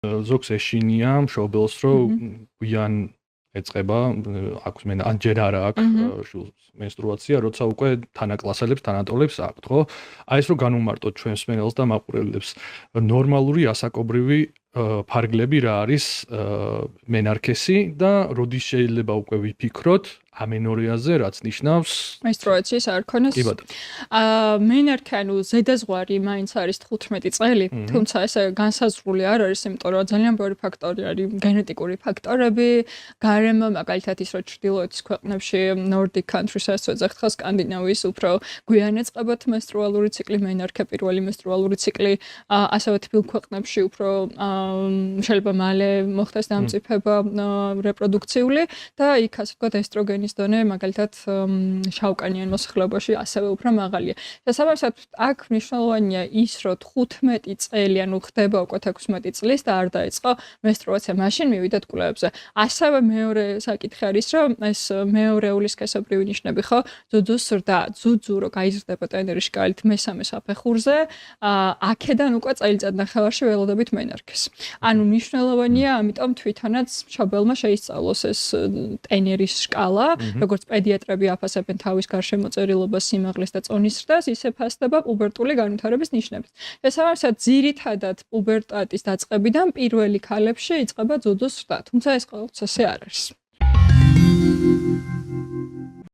ზოგს ეშინია მშობელს, რომ გვიან ეწყება, აქვს ან ჯერ არა აქვს შვილს მენსტრუაცია, როცა უკვე თანაკლასელებს, თანატოლებს აქვთ, ხო? აი ეს რომ განვმარტოთ ჩვენს მსმენელს და მაყურებლებს, ნორმალური ასაკობრივი ფარგლები რა არის მენარქესი და როდის შეიძლება უკვე ვიფიქროთ ამენორეაზე, რაც ნიშნავს მენსტრუაციის არ ქონას. კი ბატონო. მენარქე, ანუ ზედაზღვარი მაინც არის 15 წელი, თუმცა ესე განსაზღვრული არ არის, იმიტომ რომ ძალიან ბევრი ფაქტორი არის, გენეტიკური ფაქტორები, გარემო, მაგალითად ის რომ ჩრდილოეთის ქვეყნებში, Nordic countries-ს ვეძახთ ხა სკანდინავიის უფრო გვიან ეწყებათ მენსტრუალური ციკლი, მენარქე პირველი მენსტრუალური ციკლი, ასევე თბილ ქვეყნებში უფრო შეიძლება მალე მოხდეს დამწიფება რეპროდუქციული და იქ ასე ვთქვათ ესტროგენის დონე მაგალითად შავკანიან მოსახლეობაში ასევე უფრო მაღალია. შესაბამისად, აქ მნიშვნელოვანია ის, რომ 15 წელი, ანუ ხდება უკვე 16 წლის და არ დაიწყო მენსტრუაცია, მაშინ მივიდეთ კვლევებზე. ასევე მეორე საკითხი არის, რომ ეს მეორეული სქესობრივი ნიშნები ხო, ძუძუს ზრდა, ძუძუ რო გაიზრდება ტენერის შკალით მესამე საფეხურზე, აქედან უკვე წელიწადნახევარში ველოდებით მენარქეს. ანუ მნიშვნელოვანია, ამიტომ თვითონაც მშობელმა შეისწავლოს ეს ტენერის შკალა, როგორც პედიატრები აფასებენ თავის გარშემოწერილობას, სიმაღლეს და წონის ზრდას, ისე ფასდება პუბერტული განვითარების ნიშნებით. შესაბამისად, ძირითადად პუბერტატის დაწყებიდან პირველი ქალებში იწყება ძუძუს ზრდა, თუმცა ეს ყოველთვის ასე არ არის.